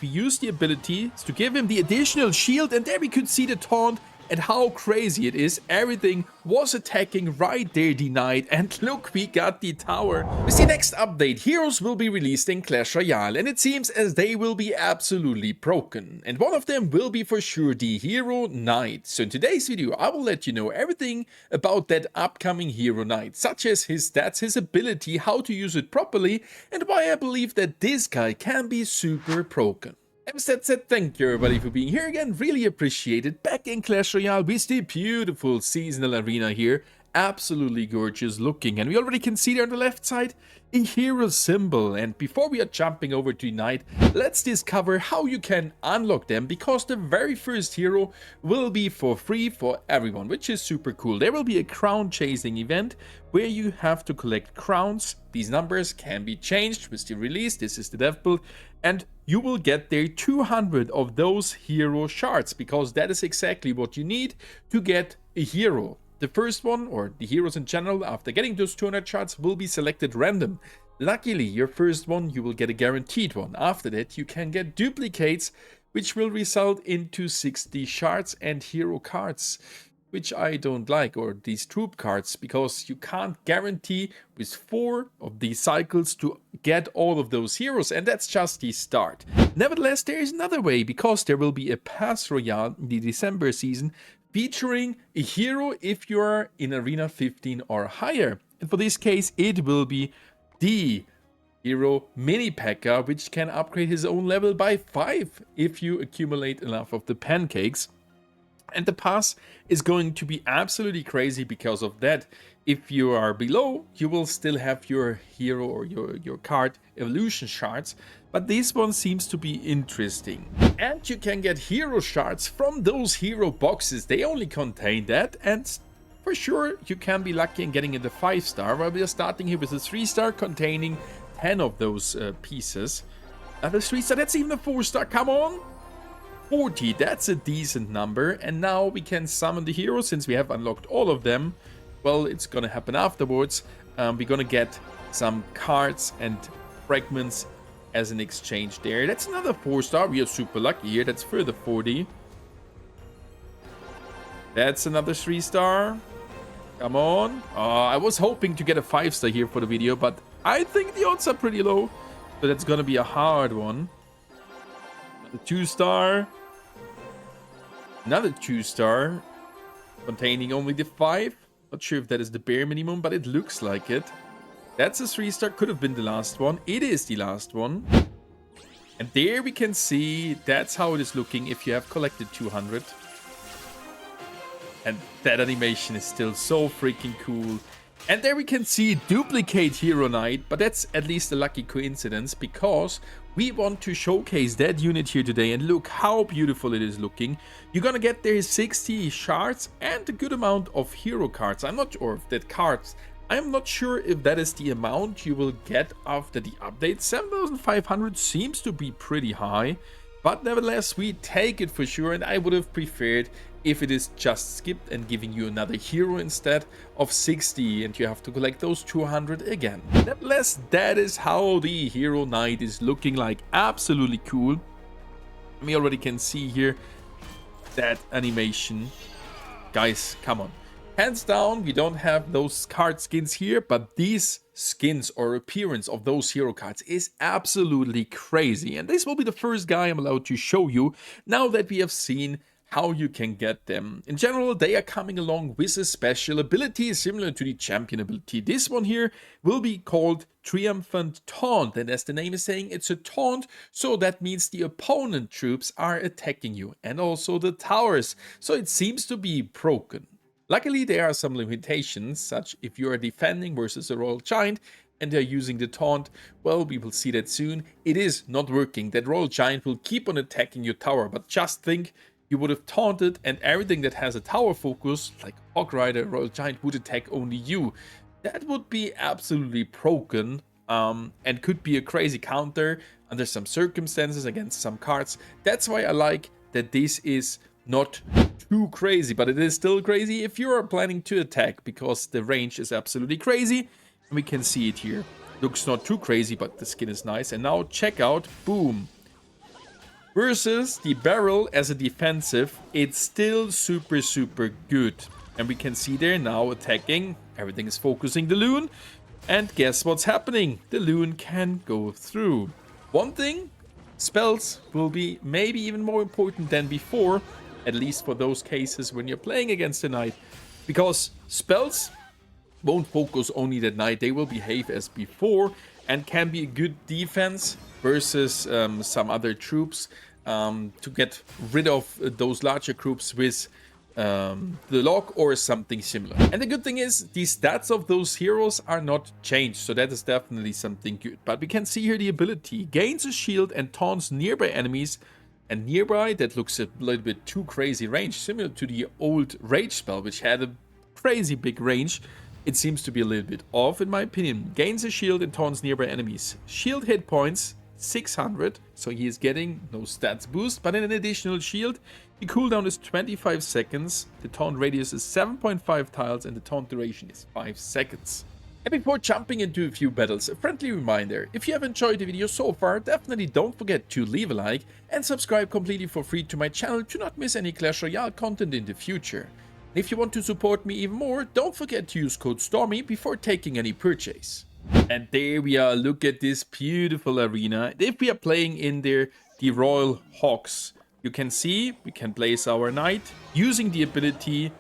We use the ability to give him the additional shield, and there we could see the taunt and how crazy it is. Everything was attacking right there, denied, and look, we got the tower. With the next update, heroes will be released in Clash Royale, and it seems as they will be absolutely broken. And one of them will be for sure the Hero Knight. So in today's video, I will let you know everything about that upcoming Hero Knight, such as his stats, his ability, how to use it properly, and why I believe that this guy can be super broken. And with that said, thank you everybody for being here again, really appreciate it. Back in Clash Royale with the beautiful seasonal arena here, absolutely gorgeous looking, and we already can see there on the left side a hero symbol. And before we are jumping over to Knight, let's discover how you can unlock them, because the very first hero will be for free for everyone, which is super cool. There will be a crown chasing event where you have to collect crowns. These numbers can be changed with the release. This is the dev build, and you will get there 200 of those hero shards, because that is exactly what you need to get a hero. The first one, or the heroes in general, after getting those 200 shards, will be selected random. Luckily, your first one, you will get a guaranteed one. After that, you can get duplicates, which will result into 60 shards and hero cards, which I don't like, or these troop cards, because you can't guarantee with 4 of these cycles to get all of those heroes, and that's just the start. Nevertheless, there is another way, because there will be a Pass Royale in the December season featuring a hero if you're in Arena 15 or higher. And for this case, it will be the hero Mini P.E.K.K.A, which can upgrade his own level by 5 if you accumulate enough of the pancakes. And the pass is going to be absolutely crazy because of that. If you are below, you will still have your hero or your card evolution shards, but this one seems to be interesting. And you can get hero shards from those hero boxes. They only contain that, and for sure you can be lucky in getting in the 5-star, while we are starting here with a 3-star containing 10 of those pieces. Another 3-star, that's even a 4-star, come on! 40, that's a decent number. And now we can summon the heroes, since we have unlocked all of them. Well, it's gonna happen afterwards. We're gonna get some cards and fragments as an exchange there. That's another 4-star. We are super lucky here. That's further 40. That's another 3-star. Come on. I was hoping to get a 5-star here for the video, but I think the odds are pretty low, so that's gonna be a hard one. The 2-star. Another 2-star containing only the 5. Not sure if that is the bare minimum, but it looks like it. That's a 3-star, could have been the last one. It is the last one. And there we can see that's how it is looking if you have collected 200. And that animation is still so freaking cool. And there we can see duplicate Hero Knight, but that's at least a lucky coincidence, because we want to showcase that unit here today, and look how beautiful it is looking. You're gonna get there 60 shards and a good amount of hero cards. I'm not sure if that cards. I'm not sure if that is the amount you will get after the update. 7,500 seems to be pretty high, but nevertheless we take it for sure, and I would have preferred if it is just skipped and giving you another hero instead of 60, and you have to collect those 200 again. Nevertheless, that is how the Hero Knight is looking like. Absolutely cool. We already can see here that animation. Guys, come on. Hands down, we don't have those card skins here, but these skins or appearance of those hero cards is absolutely crazy. And this will be the first guy I'm allowed to show you now that we have seen how you can get them. In general, they are coming along with a special ability similar to the champion ability. This one here will be called Triumphant Taunt, and as the name is saying, it's a taunt, so that means the opponent troops are attacking you, and also the towers, so it seems to be broken. Luckily, there are some limitations, such if you are defending versus a Royal Giant and they're using the taunt, well, we will see that soon. It is not working. That Royal Giant will keep on attacking your tower, but just think, you would have taunted and everything that has a tower focus, like Hog Rider, Royal Giant, would attack only you. That would be absolutely broken, and could be a crazy counter under some circumstances against some cards. That's why I like that this is not too crazy, but it is still crazy if you are planning to attack, because the range is absolutely crazy. And we can see it here. Looks not too crazy, but the skin is nice. And now check out, boom. Versus the barrel as a defensive, it's still super good. And we can see there now attacking. Everything is focusing the loon. And guess what's happening? The loon can go through. One thing, spells will be maybe even more important than before. At least for those cases when you're playing against the knight. Because spells won't focus only that knight. They will behave as before. And can be a good defense versus some other troops to get rid of those larger groups with the lock or something similar. And the good thing is the stats of those heroes are not changed, so that is definitely something good. But we can see here the ability gains a shield and taunts nearby enemies, and nearby that looks a little bit too crazy range, similar to the old rage spell which had a crazy big range. It seems to be a little bit off in my opinion. Gains a shield and taunts nearby enemies. Shield hit points 600, so he is getting no stats boost, but in an additional shield, the cooldown is 25 seconds, the taunt radius is 7.5 tiles, and the taunt duration is 5 seconds. And before jumping into a few battles, a friendly reminder, if you have enjoyed the video so far, definitely don't forget to leave a like and subscribe completely for free to my channel to not miss any Clash Royale content in the future. If you want to support me even more, don't forget to use code STORMY before taking any purchase. And there we are, look at this beautiful arena. If we are playing in there the Royal Hogs, you can see we can place our knight using the ability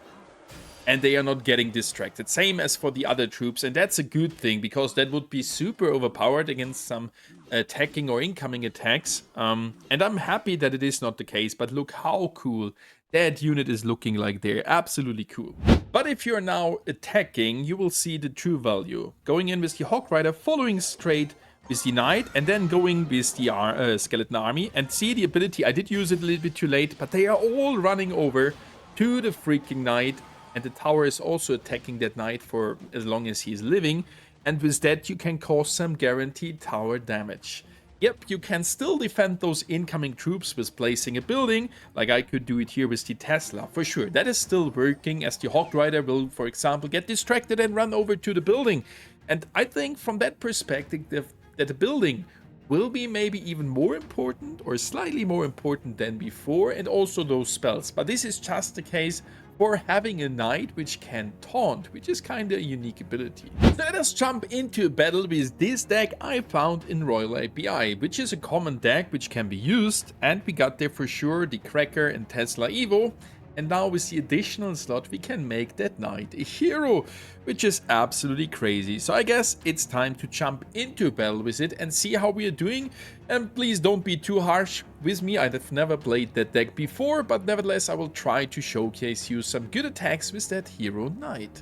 and they are not getting distracted. Same as for the other troops, and that's a good thing because that would be super overpowered against some attacking or incoming attacks. And I'm happy that it is not the case, but look how cool that unit is looking like there. Absolutely cool. But if you're now attacking, you will see the true value. Going in with the Hog Rider, following straight with the Knight, and then going with the Skeleton Army. And see the ability, I did use it a little bit too late, but they are all running over to the freaking Knight. And the tower is also attacking that Knight for as long as he's living. And with that, you can cause some guaranteed tower damage. Yep, you can still defend those incoming troops with placing a building, like I could do it here with the Tesla, for sure. That is still working, as the Hog Rider will, for example, get distracted and run over to the building. And I think from that perspective, that the building will be maybe even more important, or slightly more important than before, and also those spells. But this is just the case for having a knight which can taunt, which is kind of a unique ability. So let us jump into a battle with this deck I found in Royal API, which is a common deck which can be used, and we got there for sure the Cracker and Tesla Evo. And now with the additional slot we can make that knight a hero, which is absolutely crazy. So I guess it's time to jump into a battle with it and see how we are doing. And please don't be too harsh with me, I've never played that deck before, but nevertheless I will try to showcase you some good attacks with that hero knight.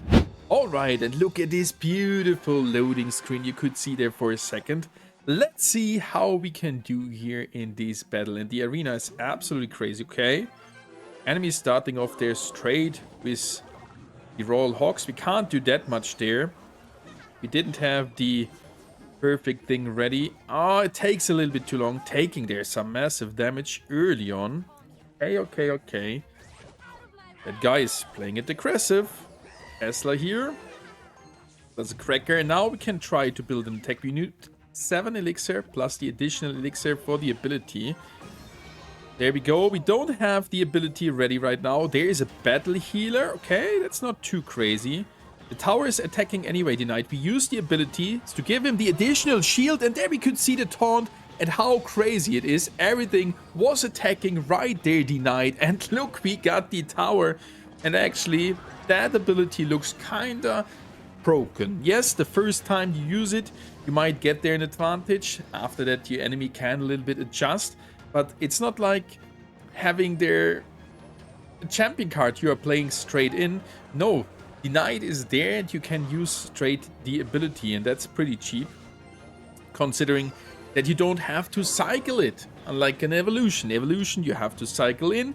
Alright, and look at this beautiful loading screen you could see there for a second. Let's see how we can do here in this battle, and the arena is absolutely crazy, okay? Enemies starting off there straight with the Royal Hogs. We can't do that much there. We didn't have the perfect thing ready. Oh, it takes a little bit too long. Taking there some massive damage early on. Okay. That guy is playing it aggressive. Tesla here. That's a Cracker. And now we can try to build an attack. We need 7 elixir plus the additional elixir for the ability. There we go. We don't have the ability ready right now. There is a battle healer. Okay, that's not too crazy. The tower is attacking anyway, the knight. We use the ability to give him the additional shield, and there we could see the taunt and how crazy it is. Everything was attacking right there, the knight. And look, we got the tower. And actually, that ability looks kinda broken. Yes, the first time you use it, you might get there an advantage. After that, your enemy can a little bit adjust. But it's not like having their champion card you are playing straight in. No, the knight is there and you can use straight the ability, and that's pretty cheap. Considering that you don't have to cycle it. Unlike an evolution. Evolution you have to cycle in.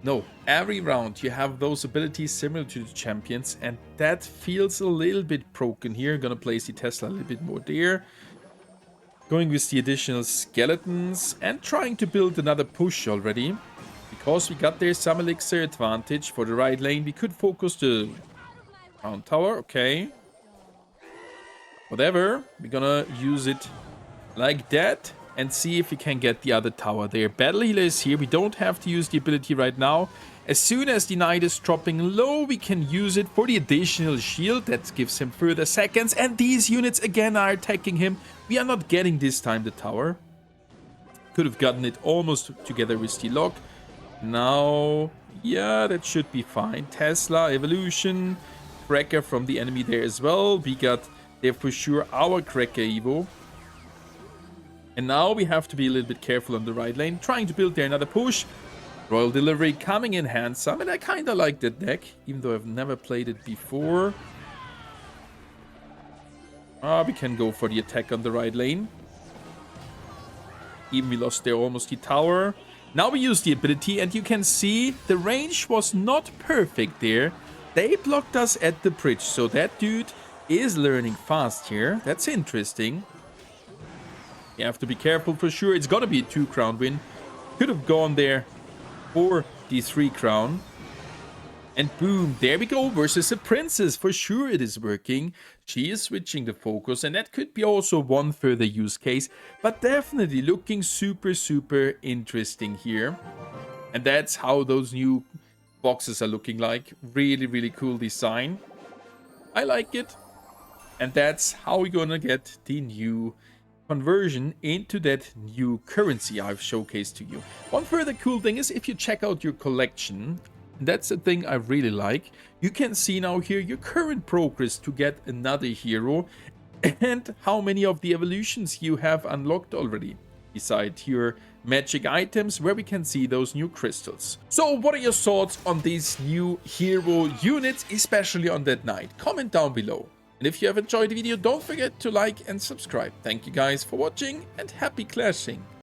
No, every round you have those abilities similar to the champions, and that feels a little bit broken here. Gonna place the Tesla a little bit more there. Going with the additional skeletons and trying to build another push already. Because we got there some elixir advantage for the right lane. We could focus the round tower. Okay. Whatever. We're gonna use it like that. and see if we can get the other tower there. Battle Healer is here. We don't have to use the ability right now. As soon as the knight is dropping low, we can use it for the additional shield. That gives him further seconds. And these units again are attacking him. We are not getting this time the tower. Could have gotten it almost together with the lock. Now, yeah, that should be fine. Tesla, Evolution, Cracker from the enemy there as well. We got there for sure our Cracker Evo. And now we have to be a little bit careful on the right lane. Trying to build there another push. Royal Delivery coming in handsome. And I kind of like that deck, even though I've never played it before. We can go for the attack on the right lane. Even we lost there almost the tower. Now we use the ability, and you can see the range was not perfect there. They blocked us at the bridge, so that dude is learning fast here. That's interesting. You have to be careful for sure. It's gonna be a 2-crown win. Could have gone there for the 3-crown. And boom, there we go, versus a princess. For sure it is working. She is switching the focus, and that could be also one further use case. But definitely looking super, super interesting here. And that's how those new boxes are looking like. Really, really cool design. I like it. And that's how we're gonna get the new conversion into that new currency I've showcased to you. One further cool thing is if you check out your collection, that's a thing I really like. You can see now here your current progress to get another hero and how many of the evolutions you have unlocked already. Beside your magic items where we can see those new crystals. So what are your thoughts on these new hero units, especially on that knight? Comment down below. And if you have enjoyed the video, don't forget to like and subscribe. Thank you guys for watching and happy clashing.